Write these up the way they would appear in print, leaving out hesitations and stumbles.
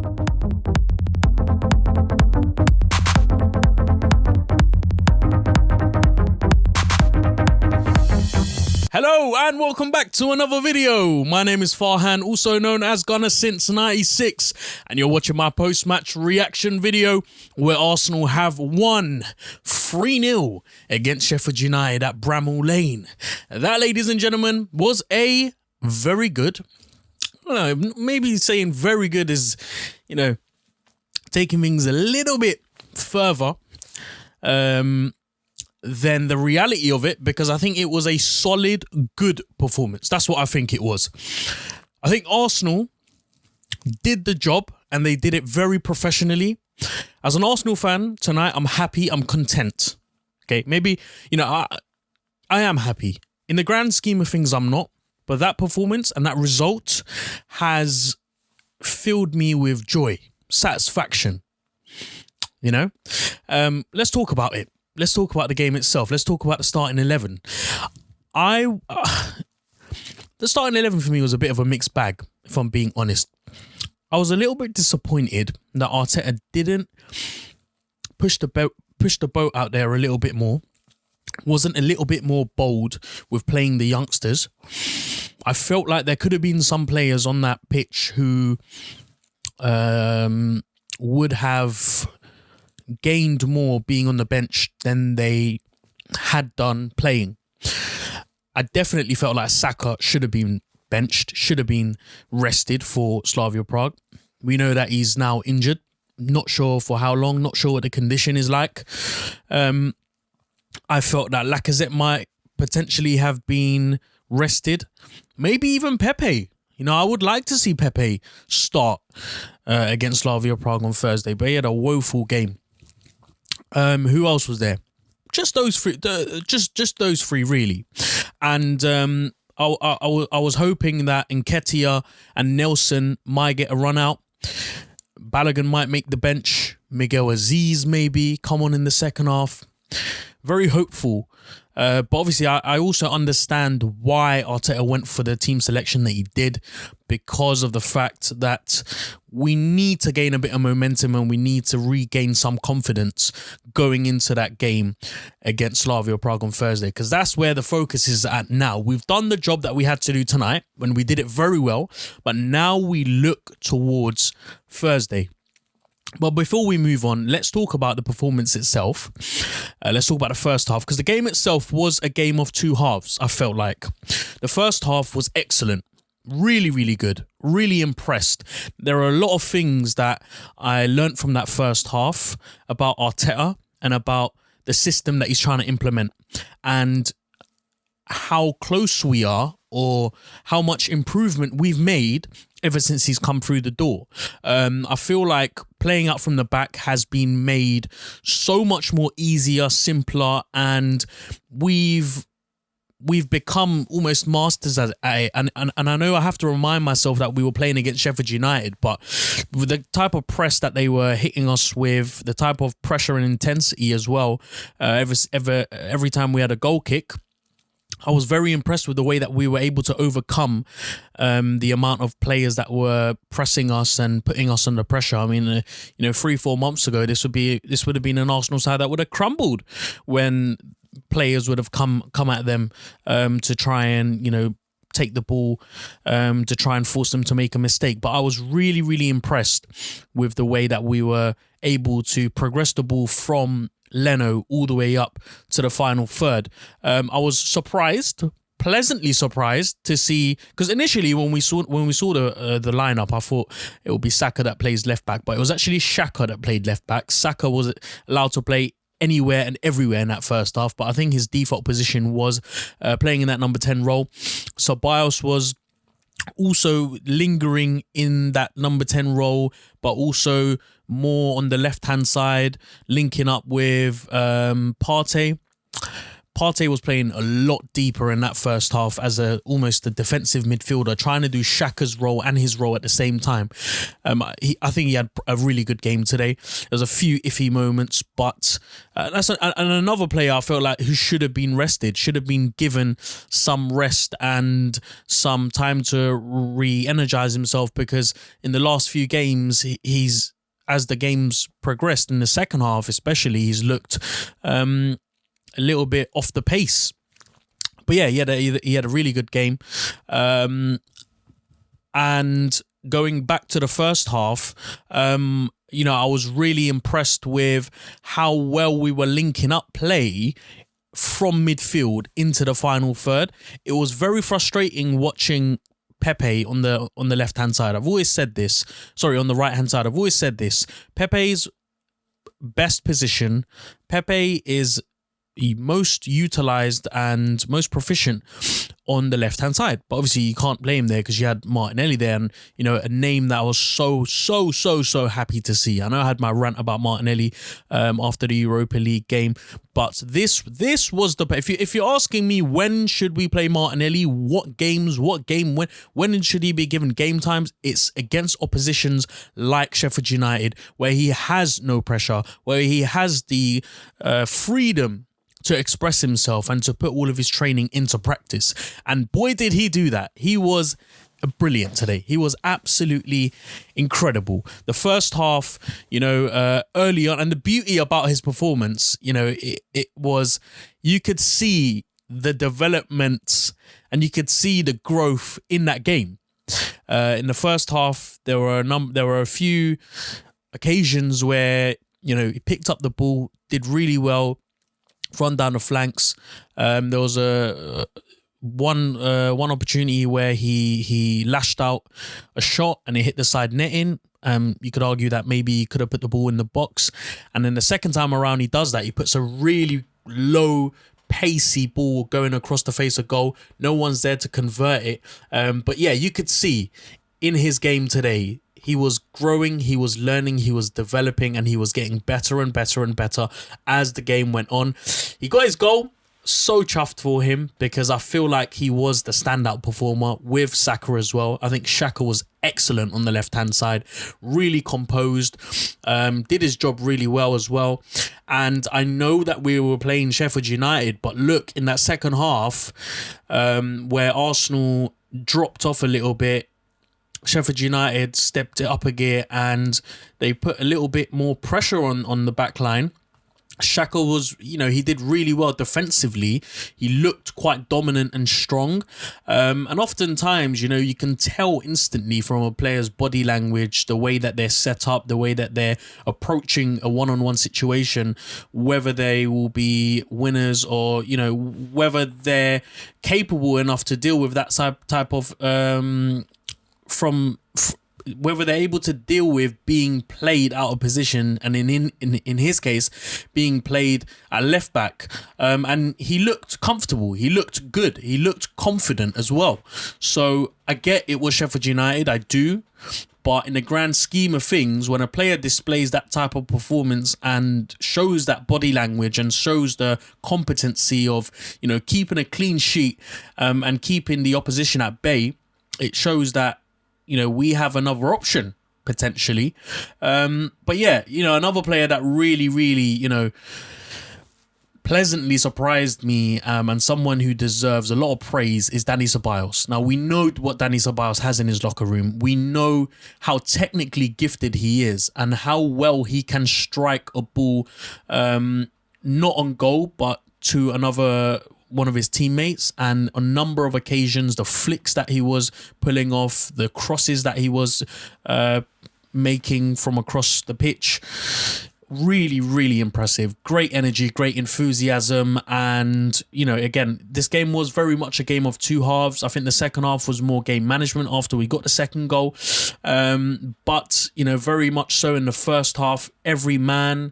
Hello and welcome back to another video. My name is Farhan, also known as Gunner since 96, and you're watching my post-match reaction video where Arsenal have won 3-0 against Sheffield United at Bramall Lane. That, ladies and gentlemen, was a very good, I don't know, maybe saying very good is, taking things a little bit further than the reality of it, because I think it was a solid, good performance. That's what I think it was. I think Arsenal did the job and they did it very professionally. As an Arsenal fan tonight, I'm happy, I'm content. Okay, maybe, I am happy. In the grand scheme of things, I'm not. But that performance and that result has filled me with joy, satisfaction. Let's talk about it. Let's talk about the game itself. Let's talk about the starting 11. The starting 11 for me was a bit of a mixed bag, if I'm being honest. I was a little bit disappointed that Arteta didn't push the boat out there a little bit more. Wasn't a little bit more bold with playing the youngsters. I felt like there could have been some players on that pitch who would have gained more being on the bench than they had done playing. I definitely felt like Saka should have been benched, should have been rested for Slavia Prague. We know that he's now injured. Not sure for how long, not sure what the condition is like. I felt that Lacazette might potentially have been rested. Maybe even Pepe. I would like to see Pepe start against Slavia Prague on Thursday, but he had a woeful game. Who else was there? Just those three. Just those three, really. And I was hoping that Nketiah and Nelson might get a run out. Balogun might make the bench. Miguel Aziz maybe come on in the second half. Very hopeful. But obviously, I also understand why Arteta went for the team selection that he did, because of the fact that we need to gain a bit of momentum and we need to regain some confidence going into that game against Slavia Prague on Thursday, because that's where the focus is at now. We've done the job that we had to do tonight when we did it very well, but now we look towards Thursday. But before we move on, let's talk about the performance itself. Let's talk about the first half, because the game itself was a game of two halves, I felt like. The first half was excellent. Really, really good. Really impressed. There are a lot of things that I learnt from that first half about Arteta and about the system that he's trying to implement and how close we are, or how much improvement we've made ever since he's come through the door. I feel like playing out from the back has been made so much more easier, simpler, and we've become almost masters at it. And I know I have to remind myself that we were playing against Sheffield United, but with the type of press that they were hitting us with, the type of pressure and intensity as well, every time we had a goal kick, I was very impressed with the way that we were able to overcome the amount of players that were pressing us and putting us under pressure. I mean, 3-4 months ago, this would have been an Arsenal side that would have crumbled when players would have come at them to try and take the ball, to try and force them to make a mistake. But I was really, really impressed with the way that we were able to progress the ball from Leno all the way up to the final third. I was pleasantly surprised to see, because initially when we saw the lineup, I thought it would be Saka that plays left back, but it was actually Xhaka that played left back. Saka was allowed to play anywhere and everywhere in that first half, but I think his default position was playing in that number 10 role. Sobios was also lingering in that number 10 role, but also more on the left-hand side, linking up with Partey. Partey was playing a lot deeper in that first half as almost a defensive midfielder, trying to do Xhaka's role and his role at the same time. I think he had a really good game today. There was a few iffy moments, but that's another player I felt like who should have been rested, should have been given some rest and some time to re-energize himself, because in the last few games, as the games progressed in the second half especially, he's looked a little bit off the pace. But yeah, he had a really good game. And going back to the first half, I was really impressed with how well we were linking up play from midfield into the final third. It was very frustrating watching Pepe on the left-hand side. I've always said this. Sorry, on the right-hand side. I've always said this. Pepe's best position. Pepe is the most utilised and most proficient on the left-hand side. But obviously you can't play him there because you had Martinelli there, and, a name that I was so happy to see. I know I had my rant about Martinelli after the Europa League game, but this was the... If you're asking me when should we play Martinelli, what game, when should he be given game times, it's against oppositions like Sheffield United, where he has no pressure, where he has the freedom to express himself and to put all of his training into practice. And boy, did he do that. He was brilliant today. He was absolutely incredible. The first half, early on, and the beauty about his performance, it was, you could see the developments and you could see the growth in that game. In the first half, there were a few occasions where, he picked up the ball, did really well, run down the flanks. There was one opportunity where he lashed out a shot and it hit the side netting. You could argue that maybe he could have put the ball in the box. And then the second time around he does that, he puts a really low, pacey ball going across the face of goal. No one's there to convert it. But yeah, you could see in his game today, he was growing, he was learning, he was developing, and he was getting better and better and better as the game went on. He got his goal. So chuffed for him, because I feel like he was the standout performer with Saka as well. I think Saka was excellent on the left-hand side, really composed, did his job really well as well. And I know that we were playing Sheffield United, but look, in that second half, where Arsenal dropped off a little bit, Sheffield United stepped it up a gear and they put a little bit more pressure on the back line. Saka was, he did really well defensively. He looked quite dominant and strong. And oftentimes, you can tell instantly from a player's body language, the way that they're set up, the way that they're approaching a one-on-one situation, whether they will be winners or, whether they're capable enough to deal with that type of... whether they're able to deal with being played out of position, and in his case being played at left back, and he looked comfortable, he looked good, he looked confident as well. So I get it was Sheffield United, I do, but in the grand scheme of things, when a player displays that type of performance and shows that body language and shows the competency of keeping a clean sheet and keeping the opposition at bay, it shows that we have another option potentially. But yeah, another player that really, pleasantly surprised me and someone who deserves a lot of praise is Dani Sobios. Now, we know what Dani Sobios has in his locker room. We know how technically gifted he is and how well he can strike a ball, not on goal, but to one of his teammates, and a number of occasions, the flicks that he was pulling off, the crosses that he was making from across the pitch, really impressive. Great energy, great enthusiasm, and again, this game was very much a game of two halves. I think the second half was more game management after we got the second goal, but very much so in the first half, every man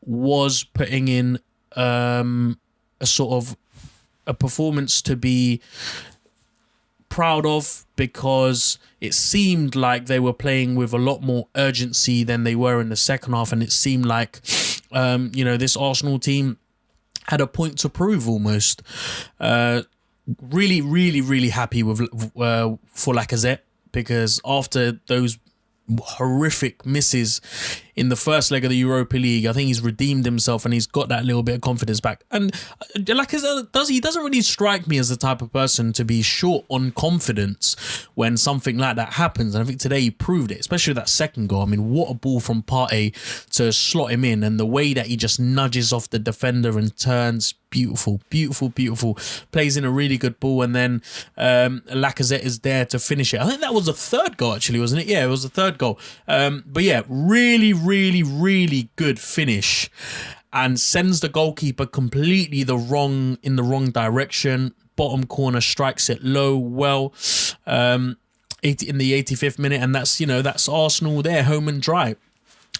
was putting in a sort of a performance to be proud of, because it seemed like they were playing with a lot more urgency than they were in the second half, and it seemed like this Arsenal team had a point to prove almost. Really, really, really happy with for Lacazette, because after those horrific misses in the first leg of the Europa League, I think he's redeemed himself and he's got that little bit of confidence back. And Lacazette doesn't really strike me as the type of person to be short on confidence when something like that happens. And I think today he proved it, especially that second goal. I mean, what a ball from Partey to slot him in, and the way that he just nudges off the defender and turns. Beautiful, beautiful, beautiful. Plays in a really good ball, and then Lacazette is there to finish it. I think that was the third goal, actually, wasn't it? Yeah, it was the third goal. But yeah, really, really, really good finish, and sends the goalkeeper completely in the wrong direction. Bottom corner, strikes it low, well, in the 85th minute, and that's Arsenal there, home and dry.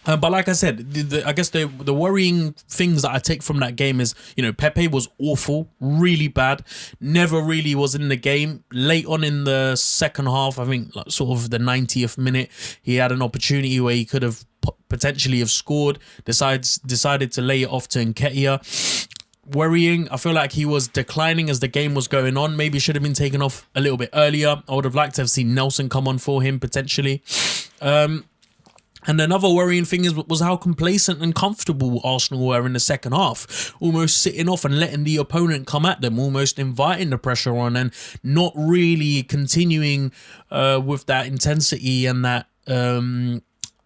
But like I said, I guess the worrying things that I take from that game is, Pepe was awful, really bad, never really was in the game. Late on in the second half, I think like sort of the 90th minute, he had an opportunity where he could have potentially have scored, decided to lay it off to Nketiah. Worrying. I feel like he was declining as the game was going on. Maybe should have been taken off a little bit earlier. I would have liked to have seen Nelson come on for him potentially. And another worrying thing was how complacent and comfortable Arsenal were in the second half, almost sitting off and letting the opponent come at them, almost inviting the pressure on and not really continuing with that intensity and that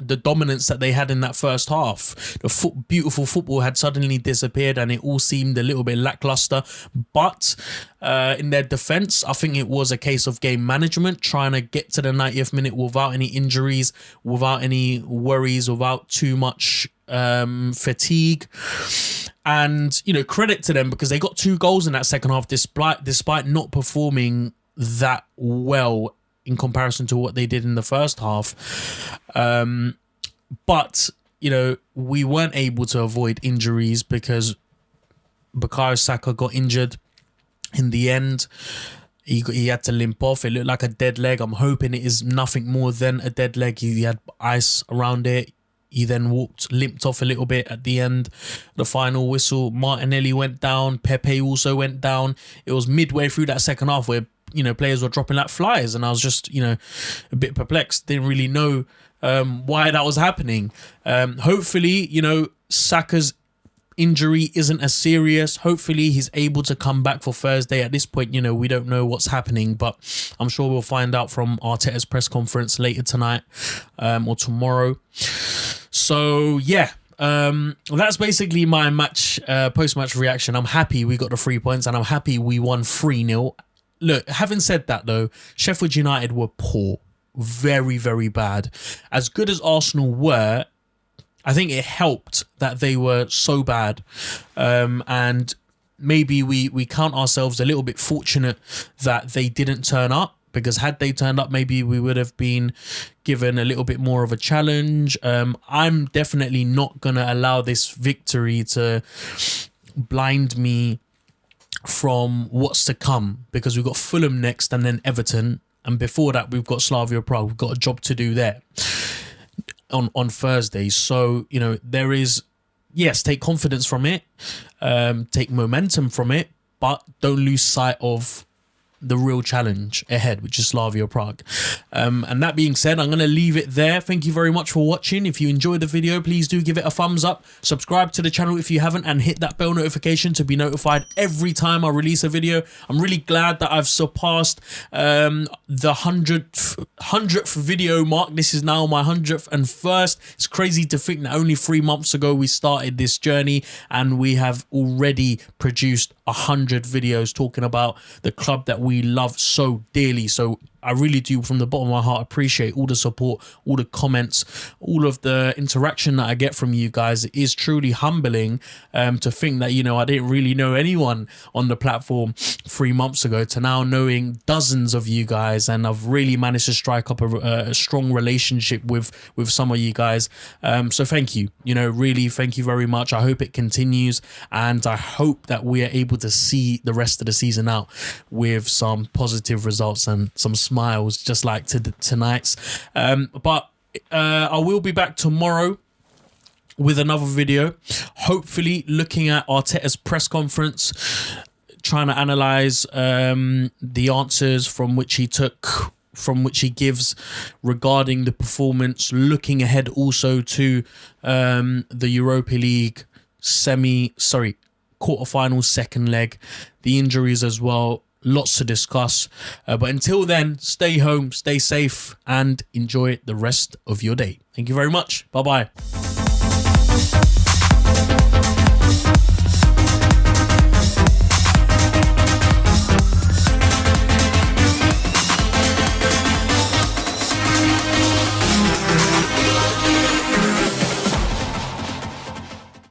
the dominance that they had in that first half. The beautiful football had suddenly disappeared and it all seemed a little bit lackluster. But in their defence, I think it was a case of game management, trying to get to the 90th minute without any injuries, without any worries, without too much fatigue. And, credit to them, because they got 2 goals in that second half despite not performing that well in comparison to what they did in the first half. But, we weren't able to avoid injuries because Bukayo Saka got injured in the end. He had to limp off. It looked like a dead leg. I'm hoping it is nothing more than a dead leg. He had ice around it. He then limped off a little bit at the end. The final whistle, Martinelli went down. Pepe also went down. It was midway through that second half where players were dropping like flies, and I was just, a bit perplexed. Didn't really know why that was happening. Hopefully, Saka's injury isn't as serious. Hopefully, he's able to come back for Thursday. At this point, we don't know what's happening, but I'm sure we'll find out from Arteta's press conference later tonight or tomorrow. So, yeah. That's basically my post-match reaction. I'm happy we got the 3 points, and I'm happy we won 3-0. Look, having said that though, Sheffield United were poor. Very, very bad. As good as Arsenal were, I think it helped that they were so bad. And maybe we count ourselves a little bit fortunate that they didn't turn up, because had they turned up, maybe we would have been given a little bit more of a challenge. I'm definitely not going to allow this victory to blind me from what's to come, because we've got Fulham next and then Everton, and before that we've got Slavia Prague. We've got a job to do there on Thursday. So there is, yes, take confidence from it, take momentum from it, but don't lose sight of the real challenge ahead, which is Slavia Prague. And that being said, I'm going to leave it there. Thank you very much for watching. If you enjoyed the video, please do give it a thumbs up. Subscribe to the channel if you haven't, and hit that bell notification to be notified every time I release a video. I'm really glad that I've surpassed the 100th video mark. This is now my 101st. It's crazy to think that only 3 months ago we started this journey, and we have already produced 100 videos talking about the club that we love so dearly. So I really do, from the bottom of my heart, appreciate all the support, all the comments, all of the interaction that I get from you guys. It is truly humbling to think that, I didn't really know anyone on the platform 3 months ago to now knowing dozens of you guys, and I've really managed to strike up a strong relationship with some of you guys. So thank you, really thank you very much. I hope it continues, and I hope that we are able to see the rest of the season out with some positive results and some smiles, just like tonight's. But I will be back tomorrow with another video, hopefully looking at Arteta's press conference, trying to analyze the answers from which he gives regarding the performance, looking ahead also to the Europa League quarterfinals, second leg, the injuries as well. Lots to discuss. But until then, stay home, stay safe, and enjoy the rest of your day. Thank you very much. Bye-bye.